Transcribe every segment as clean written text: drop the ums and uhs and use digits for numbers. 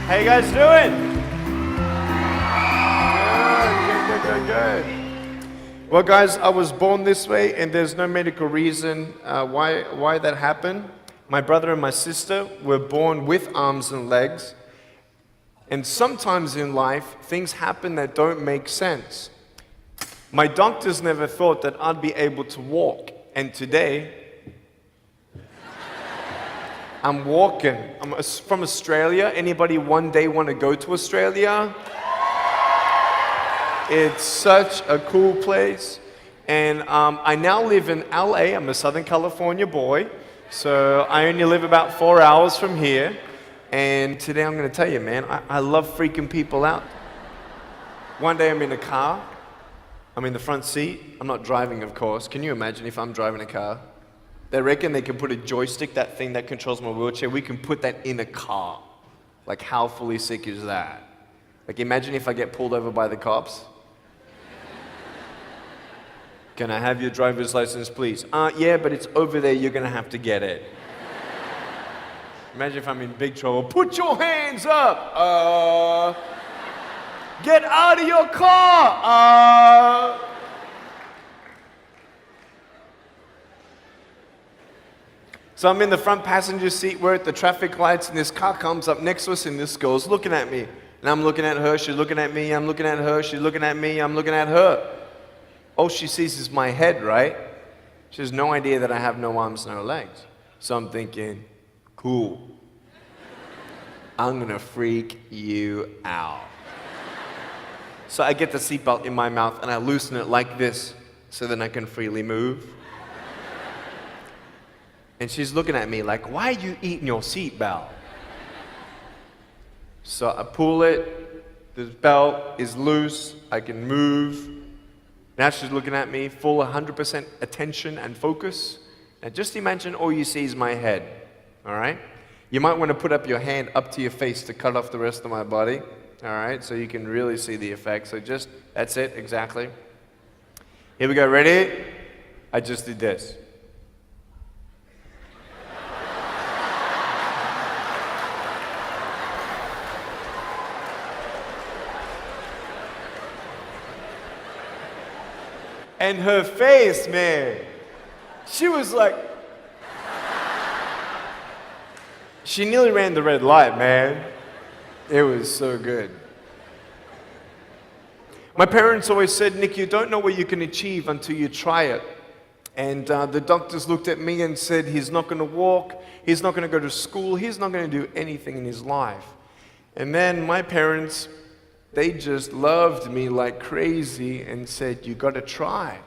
How you guys doing? Good. Well, guys, I was born this way, and there's no medical reason why that happened. My brother and my sister were born with arms and legs, and sometimes in life, things happen that don't make sense. My doctors never thought that I'd be able to walk, and today, I'm walking. I'm from Australia. Anybody one day want to go to Australia? It's such a cool place. And I now live in LA. I'm a Southern California boy. So I only live about 4 hours from here. And today I'm going to tell you, man, I love freaking people out. One day I'm in a car. I'm in the front seat. I'm not driving, of course. Can you imagine if I'm driving a car? They reckon they can put a joystick, that thing that controls my wheelchair, we can put that in a car. Like, how fully sick is that? Like, imagine if I get pulled over by the cops. Can I have your driver's license, please? Yeah, but it's over there, you're gonna have to get it. Imagine if I'm in big trouble. Put your hands up! Get out of your car! So I'm in the front passenger seat, we're at the traffic lights, and this car comes up next to us, and this girl's looking at me. And I'm looking at her, she's looking at me, I'm looking at her, she's looking at me, I'm looking at her. All she sees is my head, right? She has no idea that I have no arms, no legs. So I'm thinking, cool. I'm gonna freak you out. So I get the seatbelt in my mouth, and I loosen it like this, so then I can freely move. And she's looking at me like, why are you eating your seatbelt? So I pull it, the belt is loose, I can move. Now she's looking at me, full 100% attention and focus. Now just imagine all you see is my head, all right? You might want to put up your hand up to your face to cut off the rest of my body, all right? So you can really see the effect. So just, that's it, exactly. Here we go, ready? I just did this. And her face, man, she was like, she nearly ran the red light, man. It was so good. My parents always said, Nick, you don't know what you can achieve until you try it. And the doctors looked at me and said, he's not going to walk, he's not going to go to school, he's not going to do anything in his life. And then my parents, they just loved me like crazy and said, you got to try.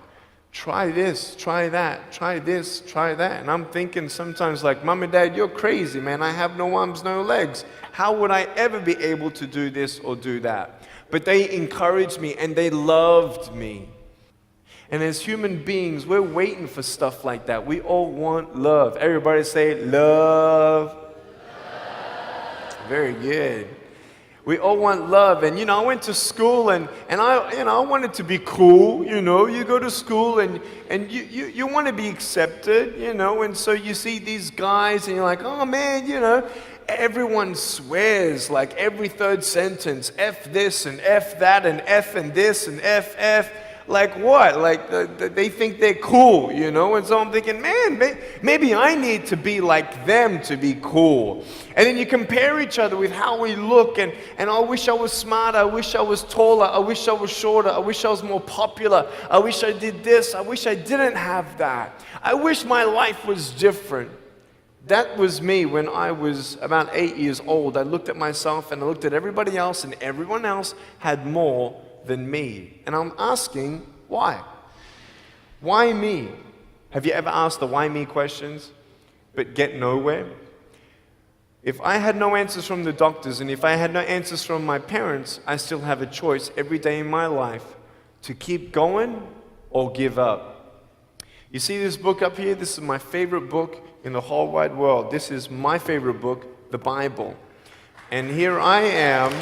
Try this, try that, try this, try that. And I'm thinking sometimes like, Mom and Dad, you're crazy, man. I have no arms, no legs. How would I ever be able to do this or do that? But they encouraged me and they loved me. And as human beings, we're waiting for stuff like that. We all want love. Everybody say love. Very good. We all want love, and I went to school, and I wanted to be cool. You go to school, and you want to be accepted, and so you see these guys, and you're like, oh man, everyone swears like every third sentence, F this and F that and F and this and F. Like what? Like they think they're cool, And so I'm thinking, man, maybe I need to be like them to be cool. And then you compare each other with how we look, and I wish I was smarter, I wish I was taller, I wish I was shorter, I wish I was more popular, I wish I did this, I wish I didn't have that. I wish my life was different. That was me when I was about 8 years old. I looked at myself and I looked at everybody else, and everyone else had more than me. And I'm asking, why? Why me? Have you ever asked the why me questions but get nowhere? If I had no answers from the doctors, and if I had no answers from my parents, I still have a choice every day in my life to keep going or give up. You see this book up here? This is my favorite book in the whole wide world. This is my favorite book, the Bible. And here I am.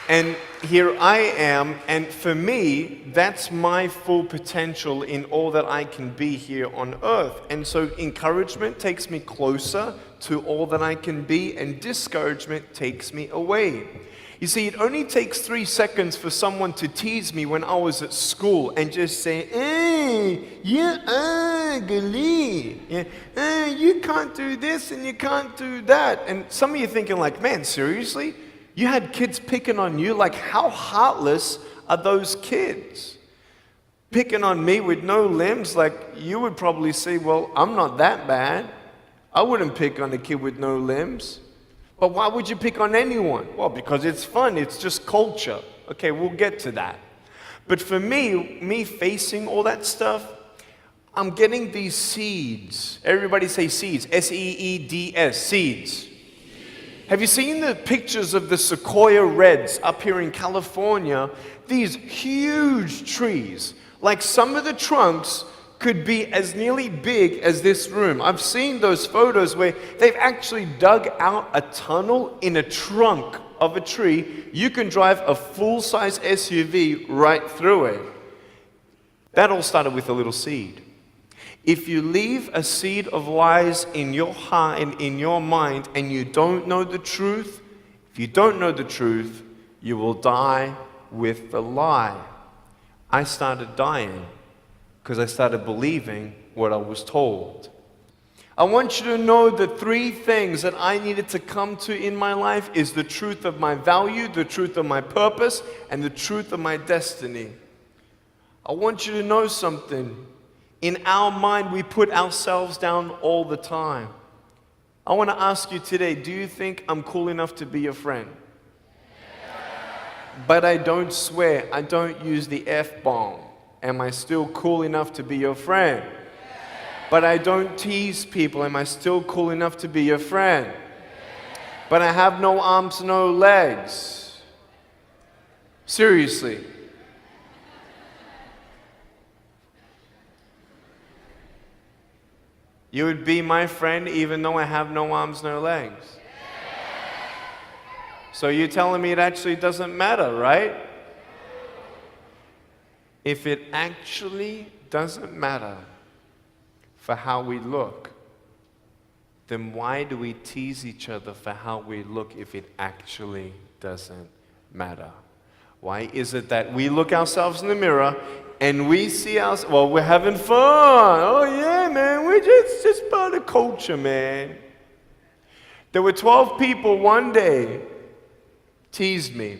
And here I am, and for me, that's my full potential in all that I can be here on earth. And so encouragement takes me closer to all that I can be, and discouragement takes me away. You see, it only takes 3 seconds for someone to tease me when I was at school and just say, you're ugly. Yeah, you can't do this and you can't do that. And some of you thinking like, man, seriously? You had kids picking on you? Like, how heartless are those kids? Picking on me with no limbs, like, you would probably say, well, I'm not that bad. I wouldn't pick on a kid with no limbs. But why would you pick on anyone? Well, because it's fun. It's just culture. Okay, we'll get to that. But for me facing all that stuff, I'm getting these seeds. Everybody say seeds. S-E-E-D-S, seeds. Have you seen the pictures of the sequoia reds up here in California? These huge trees. Like some of the trunks could be as nearly big as this room. I've seen those photos where they've actually dug out a tunnel in a trunk of a tree. You can drive a full-size SUV right through it. That all started with a little seed. If you leave a seed of lies in your heart and in your mind and you don't know the truth, if you don't know the truth, you will die with the lie. I started dying because I started believing what I was told. I want you to know the 3 things that I needed to come to in my life is the truth of my value, the truth of my purpose, and the truth of my destiny. I want you to know something. In our mind, we put ourselves down all the time. I want to ask you today, do you think I'm cool enough to be your friend? But I don't swear, I don't use the F-bomb. Am I still cool enough to be your friend? But I don't tease people. Am I still cool enough to be your friend? But I have no arms, no legs. Seriously. You would be my friend even though I have no arms, no legs. So you're telling me it actually doesn't matter, right? If it actually doesn't matter for how we look, then why do we tease each other for how we look if it actually doesn't matter? Why is it that we look ourselves in the mirror and we see ourselves, well, we're having fun. Oh yeah, man, we're just part of culture, man. There were 12 people one day teased me,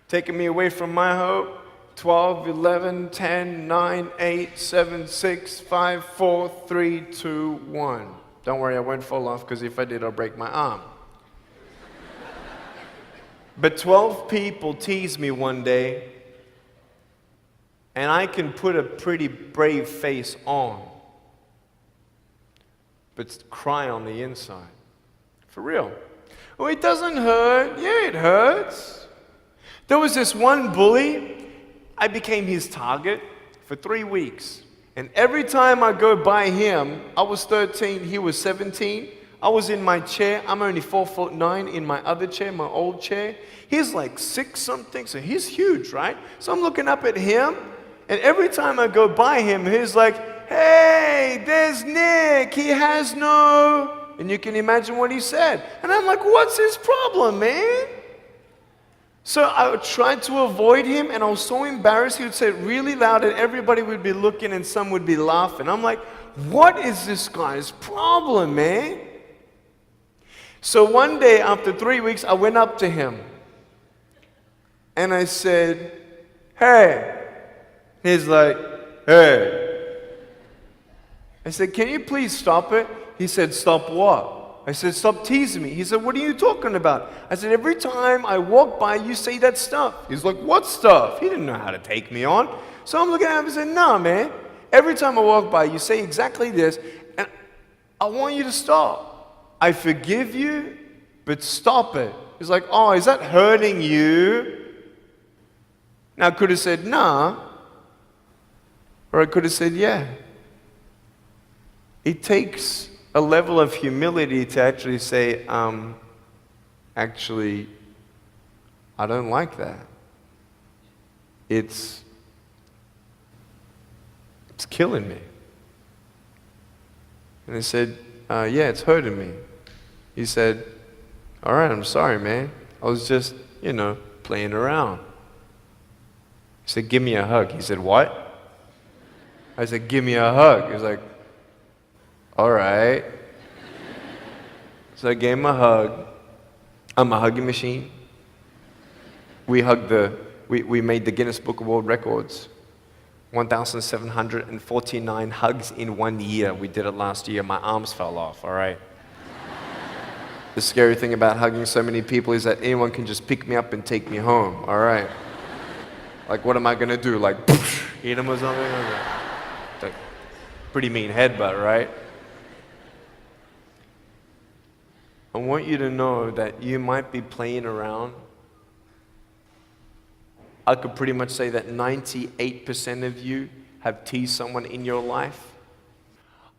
taking me away from my hope. 12, 11, 10, 9, 8, 7, 6, 5, 4, 3, 2, 1. Don't worry, I won't fall off because if I did, I'll break my arm. But 12 people teased me one day, and I can put a pretty brave face on, but cry on the inside. For real. Oh, it doesn't hurt. Yeah, it hurts. There was this one bully. I became his target for 3 weeks. And every time I go by him, I was 13, he was 17. I was in my chair. I'm only 4'9" in my other chair, my old chair. He's like 6 something, so he's huge, right? So I'm looking up at him, and every time I go by him, he's like, hey, there's Nick. He has no... And you can imagine what he said. And I'm like, what's his problem, man? So I tried to avoid him, and I was so embarrassed. He would say it really loud, and everybody would be looking, and some would be laughing. I'm like, what is this guy's problem, man? So one day, after 3 weeks, I went up to him, and I said, hey. He's like, hey. I said, can you please stop it? He said, stop what? I said, stop teasing me. He said, what are you talking about? I said, every time I walk by, you say that stuff. He's like, what stuff? He didn't know how to take me on. So I'm looking at him and said, nah, man. Every time I walk by, you say exactly this, and I want you to stop. I forgive you, but stop it. He's like, oh, is that hurting you? Now, I could have said, nah. Or I could have said, yeah. It takes a level of humility to actually say, actually, I don't like that. It's killing me. And I said, yeah, it's hurting me. He said, all right, I'm sorry, man. I was just, playing around. He said, give me a hug. He said, what? I said, give me a hug. He was like, all right. So I gave him a hug. I'm a hugging machine. We made the Guinness Book of World Records. 1,749 hugs in 1 year. We did it last year. My arms fell off, all right? The scary thing about hugging so many people is that anyone can just pick me up and take me home, all right? Like, what am I gonna do? Like, eat them or something? It's like, pretty mean headbutt, right? I want you to know that you might be playing around. I could pretty much say that 98% of you have teased someone in your life.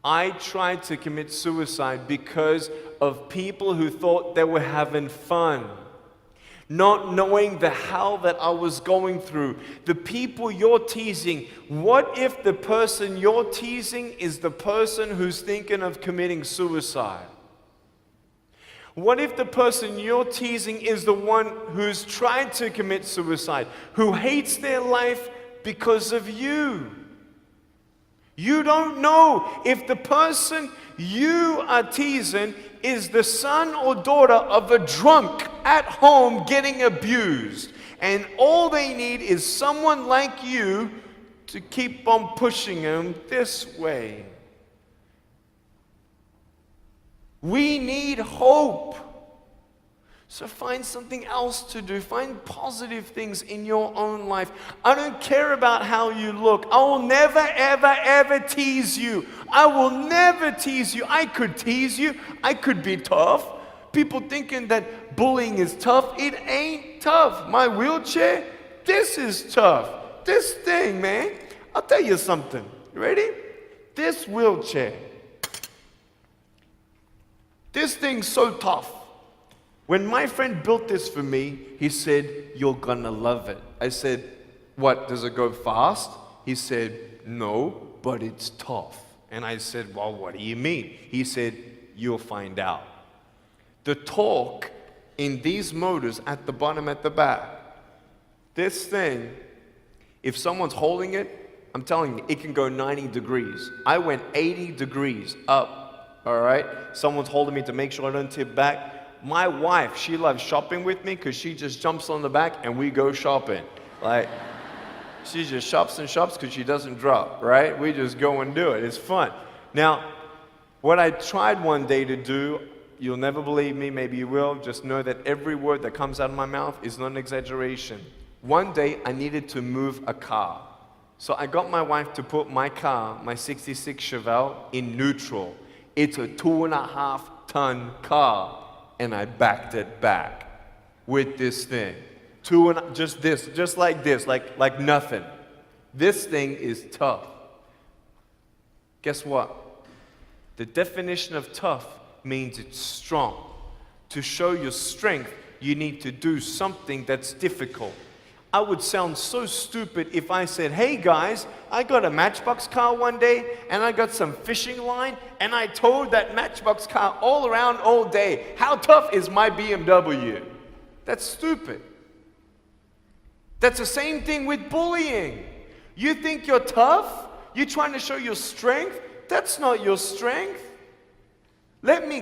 I tried to commit suicide because of people who thought they were having fun, not knowing the hell that I was going through. The people you're teasing, what if the person you're teasing is the person who's thinking of committing suicide? What if the person you're teasing is the one who's tried to commit suicide, who hates their life because of you? You don't know if the person you are teasing is the son or daughter of a drunk at home getting abused. And all they need is someone like you to keep on pushing them this way. We need hope. So find something else to do. Find positive things in your own life. I don't care about how you look. I will never, ever, ever tease you. I will never tease you. I could tease you. I could be tough. People thinking that bullying is tough. It ain't tough. My wheelchair, this is tough. This thing, man. I'll tell you something. You ready? This wheelchair. This thing's so tough. When my friend built this for me, he said, you're gonna love it. I said, what, does it go fast? He said, no, but it's tough. And I said, well, what do you mean? He said, you'll find out. The torque in these motors at the bottom, at the back, this thing, if someone's holding it, I'm telling you, it can go 90 degrees. I went 80 degrees up, all right? Someone's holding me to make sure I don't tip back. My wife, she loves shopping with me because she just jumps on the back and we go shopping. Like, she just shops and shops because she doesn't drop, right? We just go and do it. It's fun. Now, what I tried one day to do, you'll never believe me, maybe you will, just know that every word that comes out of my mouth is not an exaggeration. One day, I needed to move a car. So I got my wife to put my car, my 66 Chevelle, in neutral. It's a 2.5-ton car. And I backed it back with this thing. Just like this, like nothing. This thing is tough. Guess what? The definition of tough means it's strong. To show your strength, you need to do something that's difficult. I would sound so stupid if I said, hey guys, I got a Matchbox car one day and I got some fishing line and I towed that Matchbox car all around all day. How tough is my BMW? That's stupid. That's the same thing with bullying. You think you're tough? You're trying to show your strength? That's not your strength. Let me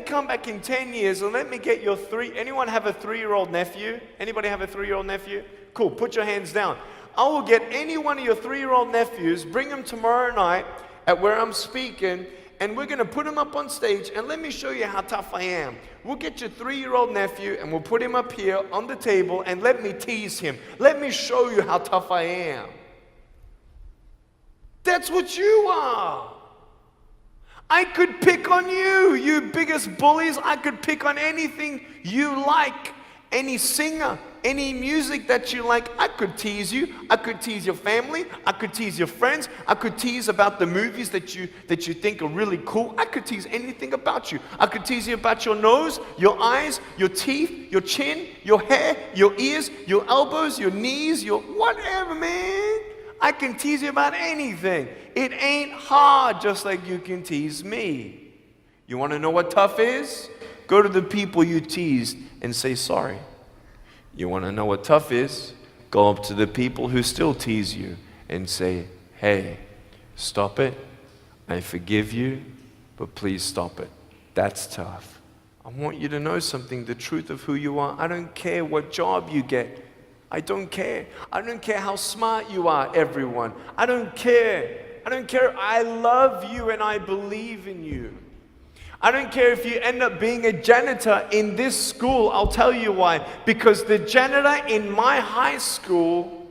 come back in 10 years and let me get your anyone have a 3-year-old nephew? Anybody have a 3-year-old nephew? Cool, put your hands down. I will get any one of your 3-year-old nephews, bring them tomorrow night at where I'm speaking, and we're gonna put him up on stage and let me show you how tough I am. We'll get your 3-year-old nephew and we'll put him up here on the table and let me tease him. Let me show you how tough I am. That's what you are. I could pick on you, you biggest bullies. I could pick on anything you like. Any singer, Any music that you like, I could tease you. I could tease your family. I could tease your friends. I could tease about the movies that you think are really cool. I could tease anything about you. I could tease you about your nose, your eyes, your teeth, your chin, your hair, your ears, your elbows, your knees, your whatever, man. I can tease you about anything. It ain't hard, just like you can tease me. You want to know what tough is? Go to the people you teased and say sorry. You want to know what tough is? Go up to the people who still tease you and say, hey, stop it. I forgive you, but please stop it. That's tough. I want you to know something, the truth of who you are. I don't care what job you get. I don't care. I don't care how smart you are, everyone. I don't care. I don't care. I love you and I believe in you. I don't care if you end up being a janitor in this school. I'll tell you why. Because the janitor in my high school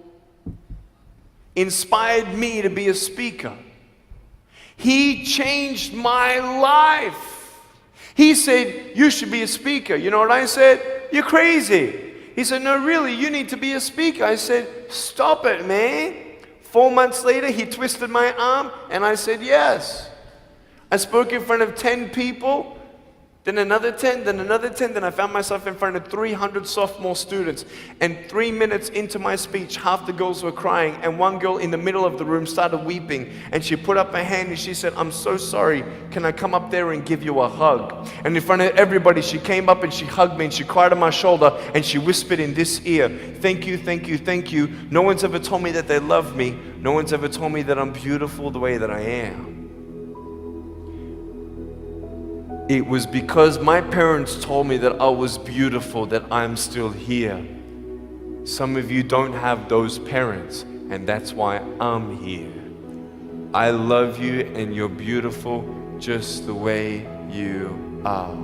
inspired me to be a speaker. He changed my life. He said, you should be a speaker. You know what I said? You're crazy. He said, no, really, you need to be a speaker. I said, stop it, man. 4 months later, he twisted my arm, and I said, yes. I spoke in front of 10 people, then another 10, then another 10, then I found myself in front of 300 sophomore students. And 3 minutes into my speech, half the girls were crying, and one girl in the middle of the room started weeping, and she put up her hand and she said, I'm so sorry, can I come up there and give you a hug? And in front of everybody, she came up and she hugged me and she cried on my shoulder and she whispered in this ear, thank you, thank you, thank you. No one's ever told me that they love me. No one's ever told me that I'm beautiful the way that I am. It was because my parents told me that I was beautiful that I'm still here. Some of you don't have those parents, and that's why I'm here. I love you, and you're beautiful just the way you are.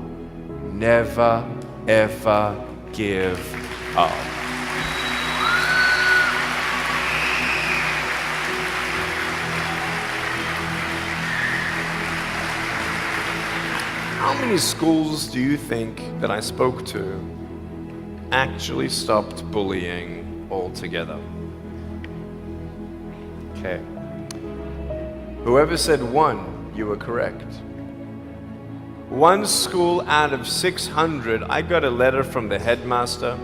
Never, ever give up. How many schools do you think that I spoke to actually stopped bullying altogether? Okay. Whoever said one, you were correct. One school out of 600, I got a letter from the headmaster,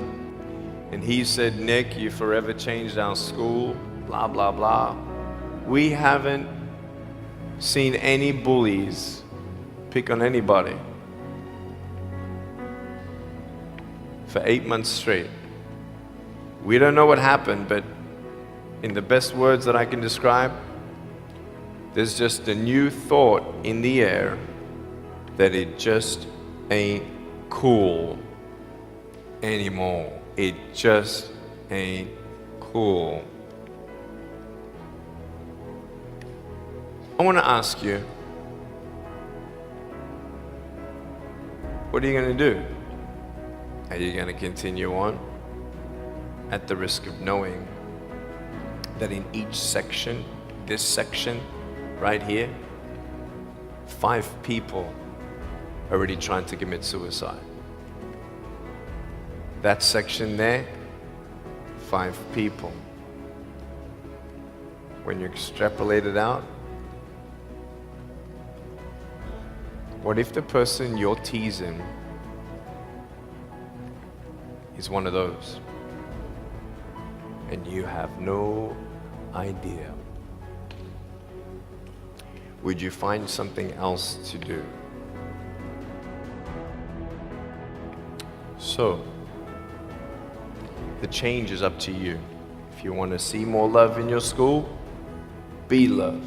and he said, Nick, you forever changed our school, blah, blah, blah. We haven't seen any bullies pick on anybody for 8 months straight. We don't know what happened, but in the best words that I can describe, there's just a new thought in the air that it just ain't cool anymore. It just ain't cool. I want to ask you, what are you going to do? Are you going to continue on at the risk of knowing that in each section, this section right here, 5 people are already trying to commit suicide? That section there, 5 people. When you extrapolate it out, what if the person you're teasing is one of those, and you have no idea? Would you find something else to do? So, the change is up to you. If you want to see more love in your school, be love.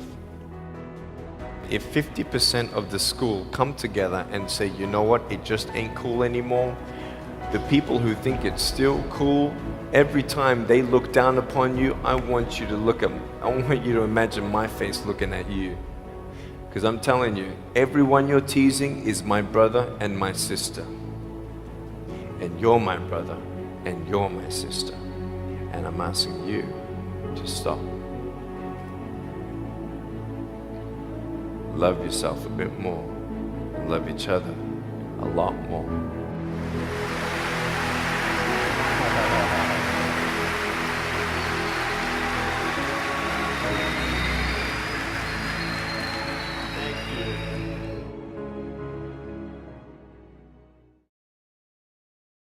If 50% of the school come together and say, you know what, it just ain't cool anymore, the people who think it's still cool, every time they look down upon you, I want you to imagine my face looking at you. Because I'm telling you, everyone you're teasing is my brother and my sister. And you're my brother and you're my sister. And I'm asking you to stop. Love yourself a bit more. Love each other a lot more.